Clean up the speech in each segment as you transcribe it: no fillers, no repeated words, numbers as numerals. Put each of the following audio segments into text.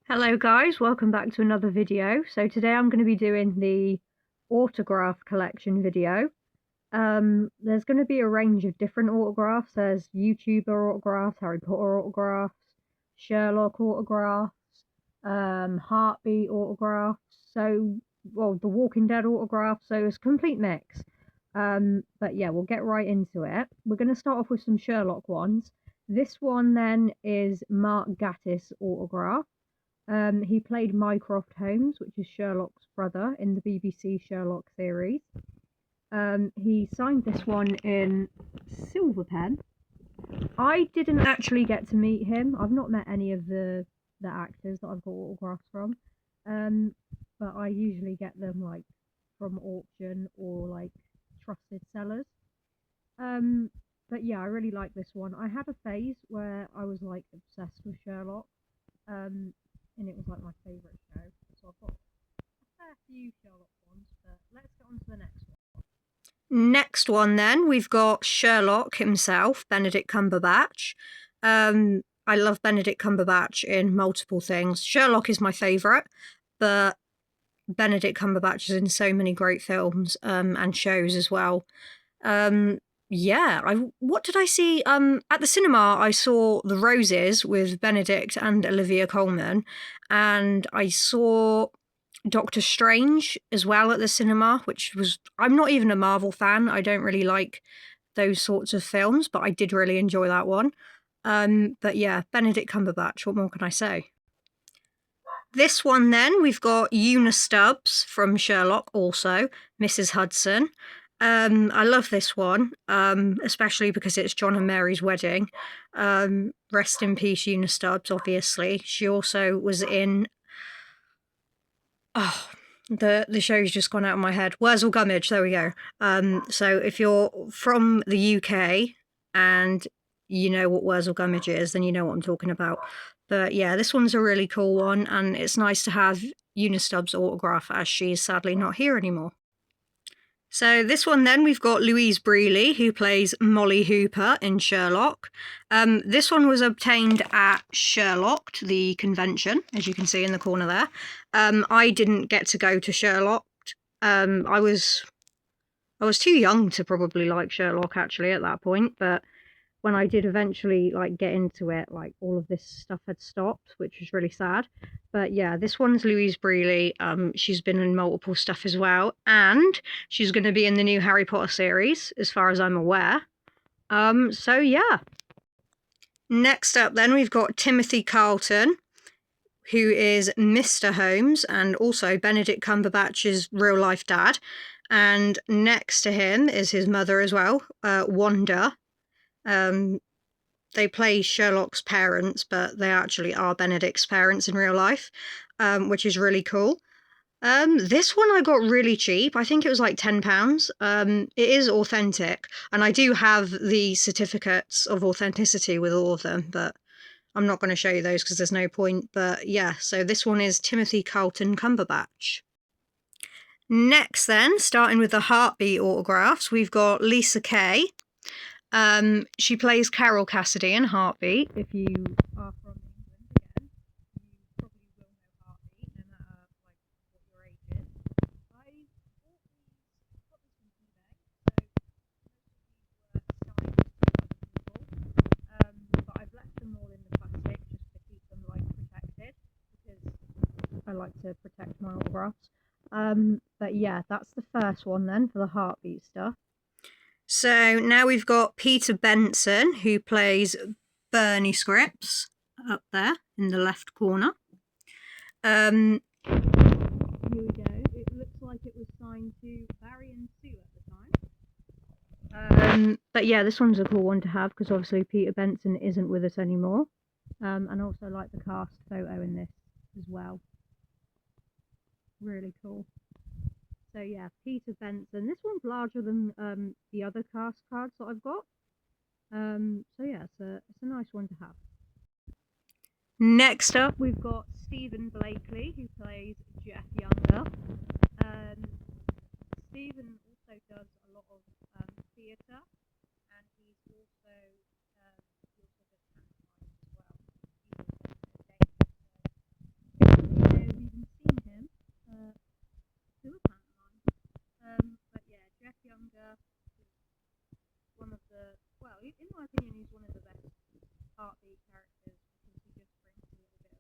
Hello guys, welcome back to another video. So today I'm going to be doing the autograph collection video. There's going to be a range of different autographs. There's YouTuber autographs, Harry Potter autographs, Sherlock autographs, Heartbeat autographs, the Walking Dead autographs, so it's a complete mix. But yeah, we'll get right into it. We're going to start off with some Sherlock ones. This one then is Mark Gatiss autograph. He played Mycroft Holmes, which is Sherlock's brother in the BBC Sherlock series. He signed this one in silver pen. I didn't actually get to meet him. I've not met any of the actors that I've got autographs from. But I usually get them like from auction or like trusted sellers. But yeah, I really like this one. I had a phase where I was like obsessed with Sherlock. And it was like my favourite show. So I've got a fair few Sherlock ones, but let's get on to the next one. Next one then, we've got Sherlock himself, Benedict Cumberbatch. I love Benedict Cumberbatch in multiple things. Sherlock is my favourite, but Benedict Cumberbatch is in so many great films and shows as well. What did I see? At the cinema, I saw The Roses with Benedict and Olivia Colman, and I saw Doctor Strange as well at the cinema, I'm not even a Marvel fan. I don't really like those sorts of films, but I did really enjoy that one. But yeah, Benedict Cumberbatch, what more can I say? This one then, we've got Una Stubbs from Sherlock also, Mrs. Hudson. I love this one, especially because it's John and Mary's wedding. Rest in peace, Una Stubbs, obviously. She also was in... Oh, the show's just gone out of my head. Wurzel Gummidge, there we go. So if you're from the UK and you know what Wurzel Gummidge is, then you know what I'm talking about. But yeah, this one's a really cool one, and it's nice to have Una Stubbs' autograph, as she is sadly not here anymore. So this one then, we've got Louise Brealey, who plays Molly Hooper in Sherlock. This one was obtained at Sherlock, the convention, as you can see in the corner there. I didn't get to go to Sherlock. I was too young to probably like Sherlock, actually, at that point, but when I did eventually like get into it, like all of this stuff had stopped, which was really sad. But yeah, this one's Louise Brealey. She's been in multiple stuff as well, and she's going to be in the new Harry Potter series, as far as I'm aware. So yeah. Next up, then we've got Timothy Carlton, who is Mr. Holmes and also Benedict Cumberbatch's real life dad. And next to him is his mother as well, Wanda. They play Sherlock's parents, but they actually are Benedict's parents in real life, which is really cool. This one I got really cheap. I think it was like £10. It is authentic, and I do have the certificates of authenticity with all of them, but I'm not going to show you those because there's no point. But yeah, so this one is Timothy Carlton Cumberbatch. Next then, starting with the Heartbeat autographs, we've got Lisa Kay. She plays Carol Cassidy in Heartbeat. If you are from England again, you probably will know Heartbeat, no matter like what your age is. I bought these, got this from eBay, so most of these were signed by other people. But I've left them all in the plastic just to keep them like protected, because I like to protect my autographs. But yeah, that's the first one then for the Heartbeat stuff. So now we've got Peter Benson, who plays Bernie Scripps, up there in the left corner. Here we go. It looks like it was signed to Barry and Sue at the time. But yeah, this one's a cool one to have because obviously Peter Benson isn't with us anymore. And also like the cast photo in this as well. Really cool. So yeah, Peter Benson. This one's larger than the other cast cards that I've got. So yeah, it's a nice one to have. Next up, we've got Stephen Blakely, who plays Jeff Younger. Stephen also does a lot of theatre, and he's also does pantomime as well. in my opinion, he's one of the best Heartbeat characters because he just brings a little bit of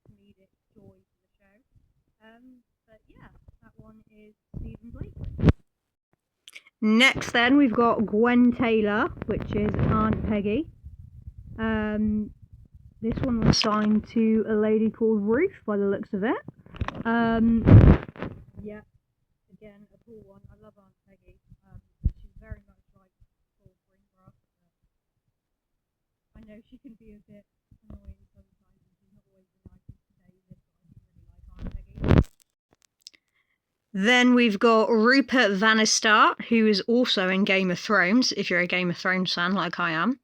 comedic joy to the show. But yeah, that one is Stephen Blakely. Next, then we've got Gwen Taylor, which is Aunt Peggy. This one was signed to a lady called Ruth, by the looks of it. Yeah, again, a cool one. I love Aunt Peggy. She's very much like Paul Greengrass, but I know she can be a bit annoying sometimes, and she's not always the nicest to David, but I do really like Aunt Peggy. Then we've got Rupert Vansittart, who is also in Game of Thrones, if you're a Game of Thrones fan like I am.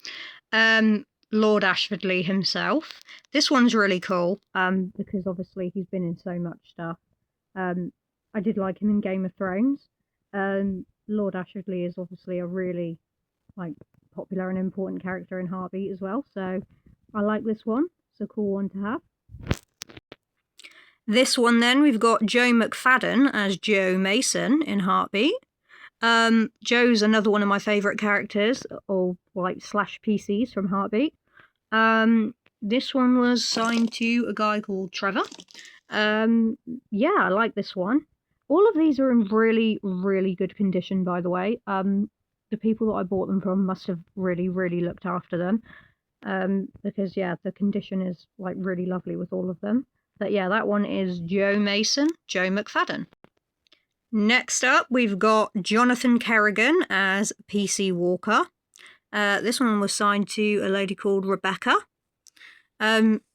Lord Ashfordley himself. This one's really cool, because obviously he's been in so much stuff. I did like him in Game of Thrones. Lord Ashfordley is obviously a really popular and important character in Heartbeat as well, so I like this one. It's a cool one to have. This one then, we've got Joe McFadden as Joe Mason in Heartbeat. Joe's another one of my favourite characters, or slash PCs from Heartbeat. This one was signed to a guy called Trevor. Yeah, I like this one. All of these are in really, really good condition, by the way. The people that I bought them from must have really, really looked after them. Because, yeah, the condition is, really lovely with all of them. But, yeah, that one is Joe Mason, Joe McFadden. Next up, we've got Jonathan Kerrigan as PC Walker. This one was signed to a lady called Rebecca.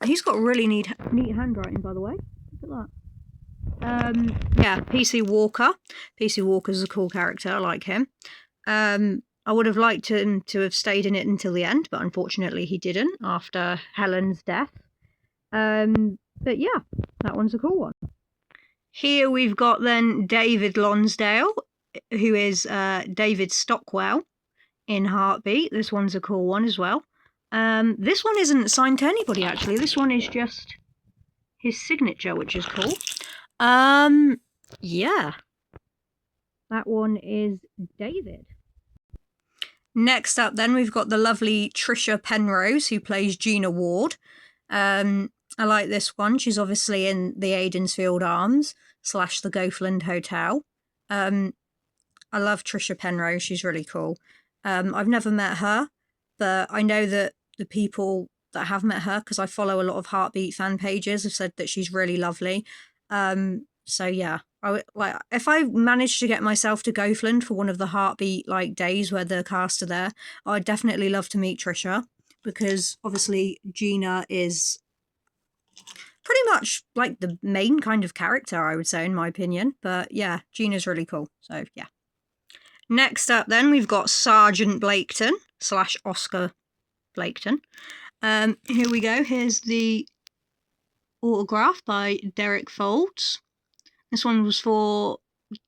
He's got really neat handwriting, by the way. Look at that. Yeah, PC Walker. PC Walker's a cool character. I like him. I would have liked him to have stayed in it until the end, but unfortunately he didn't after Helen's death. But yeah, that one's a cool one. Here we've got then David Lonsdale, who is David Stockwell in Heartbeat. This one's a cool one as well. This one isn't signed to anybody, actually. This one is just his signature, which is cool. Yeah. That one is David. Next up then, we've got the lovely Trisha Penrose, who plays Gina Ward. I like this one. She's obviously in the Aidensfield Arms / the Goathland Hotel. I love Trisha Penrose. She's really cool. I've never met her, but I know that the people that have met her, because I follow a lot of Heartbeat fan pages, have said that she's really lovely. So yeah, if I managed to get myself to Goathland for one of the Heartbeat days where the cast are there, I'd definitely love to meet Trisha, because obviously Gina is pretty much the main kind of character, I would say, in my opinion. But yeah, Gina's really cool. So yeah. Next up then, we've got Sergeant Blaketon / Oscar Blaketon. Here we go. Here's the autograph by Derek Folds. This one was for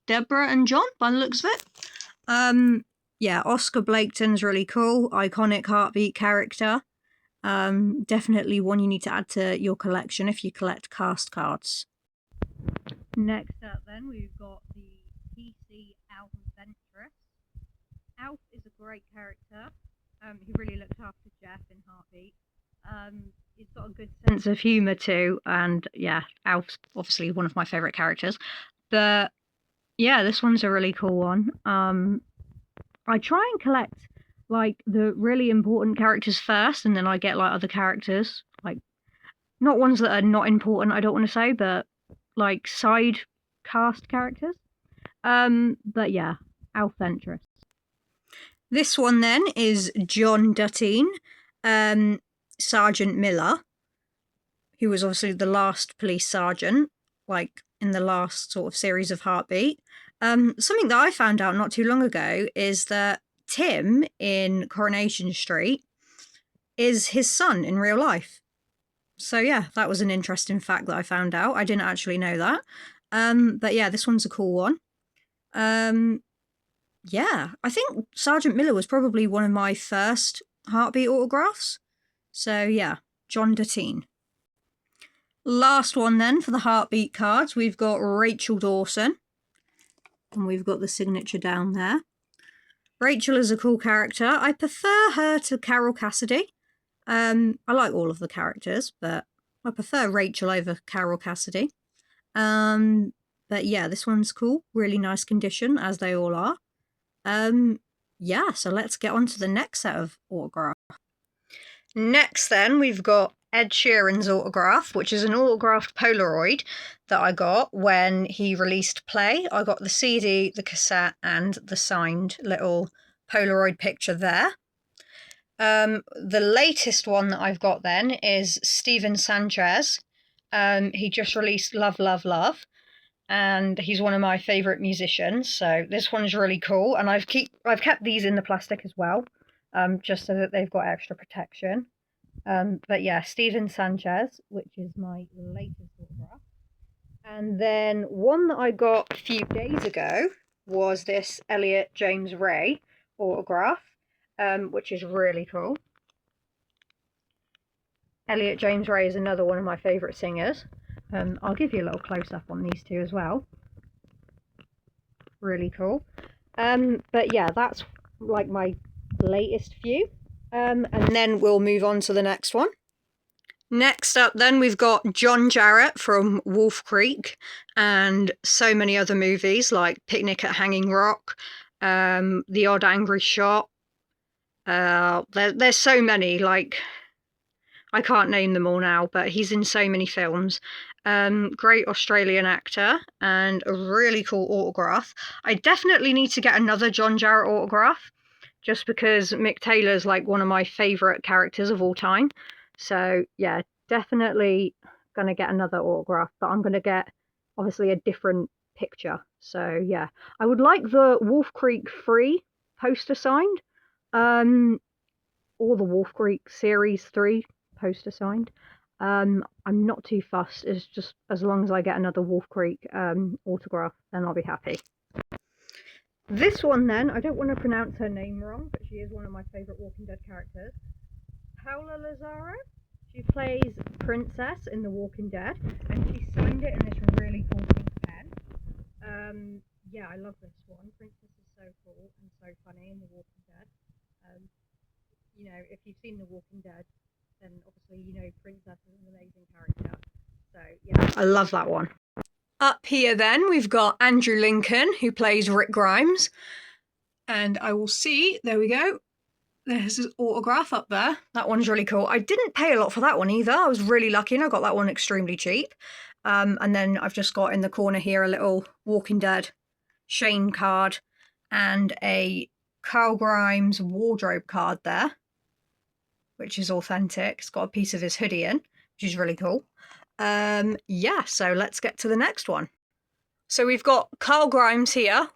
Deborah and John, by the looks of it. Yeah, Oscar Blaketon's really cool. Iconic Heartbeat character. Definitely one you need to add to your collection if you collect cast cards. Next up then, we've got the PC Alf Ventress. Alf is a great character. He really looked after Jeff in Heartbeat. He's got a good sense of humour too, and yeah, Alf's obviously one of my favourite characters. But yeah, this one's a really cool one. I try and collect the really important characters first, and then I get other characters, not ones that are not important, I don't want to say, but side cast characters. But yeah, Alf Ventress. This one then is John Duttine, Sergeant Miller, who was obviously the last police sergeant, in the last sort of series of Heartbeat. Something that I found out not too long ago is that Tim in Coronation Street is his son in real life. So yeah, that was an interesting fact that I found out. I didn't actually know that. But yeah, this one's a cool one. Yeah, I think Sergeant Miller was probably one of my first Heartbeat autographs. So yeah, John Duttine. Last one then for the Heartbeat cards, we've got Rachel Dawson. And we've got the signature down there. Rachel is a cool character. I prefer her to Carol Cassidy. I like all of the characters, but I prefer Rachel over Carol Cassidy. But yeah, this one's cool. Really nice condition, as they all are. Yeah, so let's get on to the next set of autographs. Next then, we've got Ed Sheeran's autograph, which is an autographed Polaroid that I got when he released Play. I got the CD, the cassette, and the signed little Polaroid picture there. The latest one that I've got then is Steven Sanchez. He just released Love, Love, Love, and he's one of my favourite musicians, so this one's really cool, and I've kept these in the plastic as well, just so that they've got extra protection. But yeah, Steven Sanchez, which is my latest autograph. And then one that I got a few days ago was this Elliot James Ray autograph, which is really cool. Elliot James Ray is another one of my favourite singers. I'll give you a little close-up on these two as well. Really cool. But yeah, that's like my latest few. And then we'll move on to the next one. Next up then, we've got John Jarratt from Wolf Creek and so many other movies like Picnic at Hanging Rock, The Odd Angry Shot. There's so many, like, I can't name them all now, but he's in so many films. Great Australian actor and a really cool autograph. I definitely need to get another John Jarratt autograph, just because Mick Taylor's like one of my favourite characters of all time. So yeah, definitely gonna get another autograph, but I'm gonna get obviously a different picture. So yeah, I would like the Wolf Creek 3 poster signed, or the Wolf Creek Series 3 poster signed. I'm not too fussed. It's just as long as I get another Wolf Creek autograph, then I'll be happy. This one then, I don't want to pronounce her name wrong, but she is one of my favourite Walking Dead characters. Paula Lazaro. She plays Princess in The Walking Dead, and she signed it in this really cool pink pen. Yeah, I love this one. Princess is so cool and so funny in The Walking Dead. You know, if you've seen The Walking Dead, then obviously you know Princess is an amazing character. So yeah, I love that one. Up here then, we've got Andrew Lincoln, who plays Rick Grimes. And I will see, there we go, there's his autograph up there. That one's really cool. I didn't pay a lot for that one either. I was really lucky and I got that one extremely cheap. And then I've just got in the corner here a little Walking Dead Shane card and a Carl Grimes wardrobe card there, which is authentic. It's got a piece of his hoodie in, which is really cool. Yeah, so let's get to the next one. So we've got Carl Grimes here,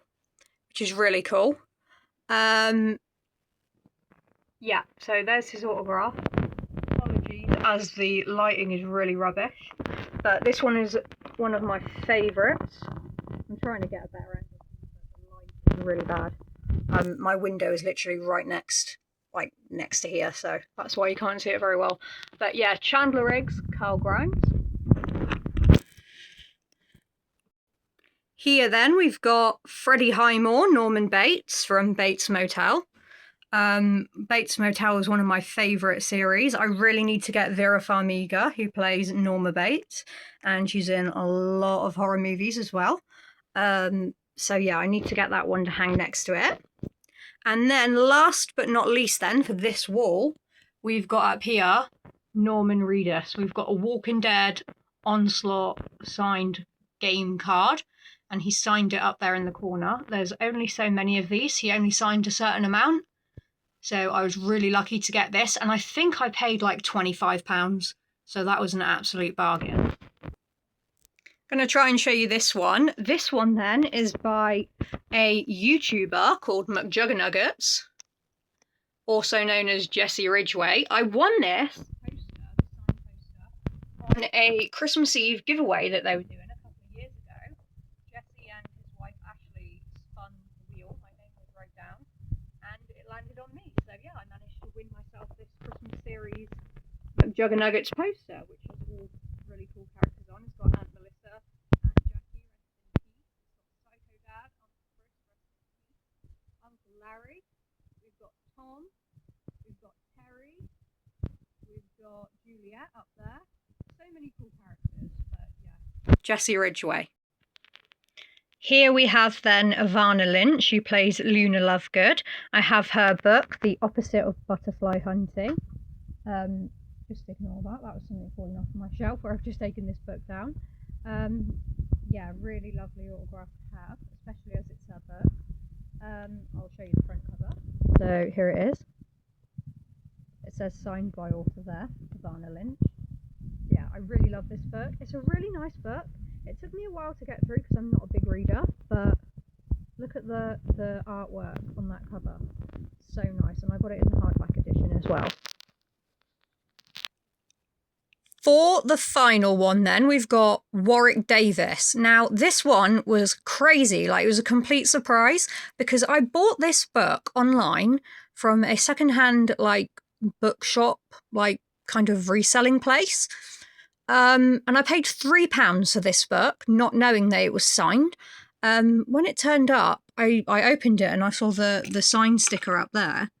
which is really cool. Yeah, so there's his autograph. Apologies, as the lighting is really rubbish. But this one is one of my favourites. I'm trying to get a better angle, but the light is really bad. My window is literally right next to here, so that's why you can't see it very well. But yeah, Chandler Riggs, Carl Grimes. Here then we've got Freddie Highmore, Norman Bates from Bates Motel. Bates Motel is one of my favourite series. I really need to get Vera Farmiga, who plays Norma Bates, and she's in a lot of horror movies as well. So yeah, I need to get that one to hang next to it. And then last but not least then, for this wall, we've got up here Norman Reedus. We've got a Walking Dead Onslaught signed game card, and he signed it up there in the corner. There's only so many of these. He only signed a certain amount. So I was really lucky to get this, and I think I paid like £25. So that was an absolute bargain. I'm going to try and show you this one. This one then is by a YouTuber called McJuggernuggets, also known as Jesse Ridgway. I won this poster, on a Christmas Eve giveaway that they were doing a couple of years ago. Jesse and his wife Ashley spun the wheel, my name was wrote down, and it landed on me. So yeah, I managed to win myself this Christmas series McJuggernuggets poster, which has all really cool characters on. It's got Aunt Melissa, Aunt Jackie, Rest in Peace. It's got Psycho Dad, Uncle Chris, Rest in Peace, Uncle Larry, Juliet up there. So many cool characters, but yeah. Jessie Ridgway. Here we have then Evanna Lynch, who plays Luna Lovegood. I have her book, The Opposite of Butterfly Hunting. Just ignore that. That was something falling off my shelf where I've just taken this book down. Yeah, really lovely autograph to have, especially as it's her book. I'll show you the front cover. So here it is. It says signed by author there, Evanna Lynch. Yeah, I really love this book. It's a really nice book. It took me a while to get through because I'm not a big reader, but look at the artwork on that cover. So nice, and I got it in the hardback edition as well. For the final one then, we've got Warwick Davis. Now, this one was crazy. Like, it was a complete surprise because I bought this book online from a secondhand, like, bookshop, like, kind of reselling place. And I paid £3 for this book, not knowing that it was signed. When it turned up, I opened it and I saw the sign sticker up there.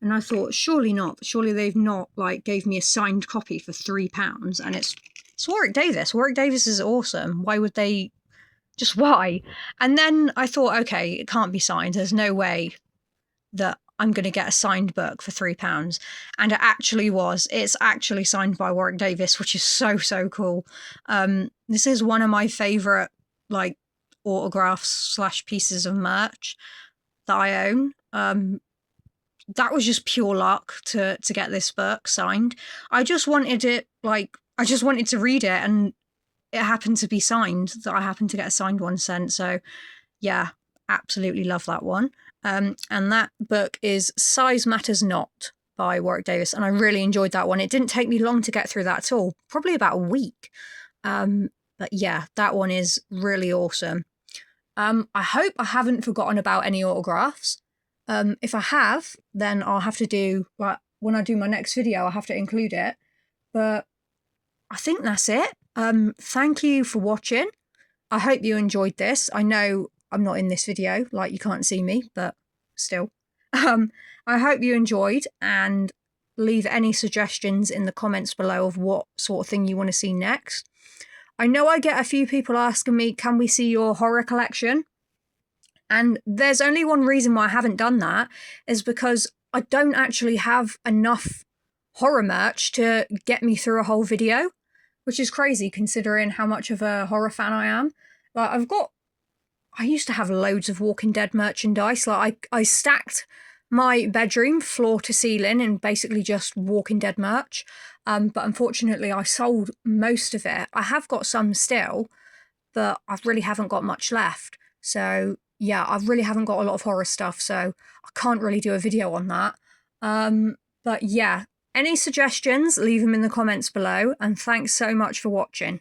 And I thought, surely not. Surely they've not, like, gave me a signed copy for £3. And it's Warwick Davis. Warwick Davis is awesome. Why would they... Just why? And then I thought, okay, it can't be signed. There's no way that I'm going to get a signed book for £3. And it actually was. It's actually signed by Warwick Davis, which is so, so cool. This is one of my favourite, like, autographs / pieces of merch that I own. That was just pure luck to get this book signed. I just wanted it, like, I just wanted to read it, and it happened to be signed, that I happened to get a signed one sent. So yeah, absolutely love that one. And that book is Size Matters Not by Warwick Davis, and I really enjoyed that one. It didn't take me long to get through that at all, probably about a week. But yeah, that one is really awesome. I hope I haven't forgotten about any autographs. If I have, then I'll have to do, like, when I do my next video, I'll have to include it. But I think that's it. Thank you for watching. I hope you enjoyed this. I know I'm not in this video, like, you can't see me, but still. I hope you enjoyed, and leave any suggestions in the comments below of what sort of thing you want to see next. I know I get a few people asking me, can we see your horror collection? And there's only one reason why I haven't done that, is because I don't actually have enough horror merch to get me through a whole video, which is crazy considering how much of a horror fan I am. Like, I used to have loads of Walking Dead merchandise. Like, I stacked my bedroom floor to ceiling in basically just Walking Dead merch. But unfortunately, I sold most of it. I have got some still, but I really haven't got much left. So yeah, I really haven't got a lot of horror stuff, so I can't really do a video on that. But yeah, any suggestions, leave them in the comments below, and thanks so much for watching.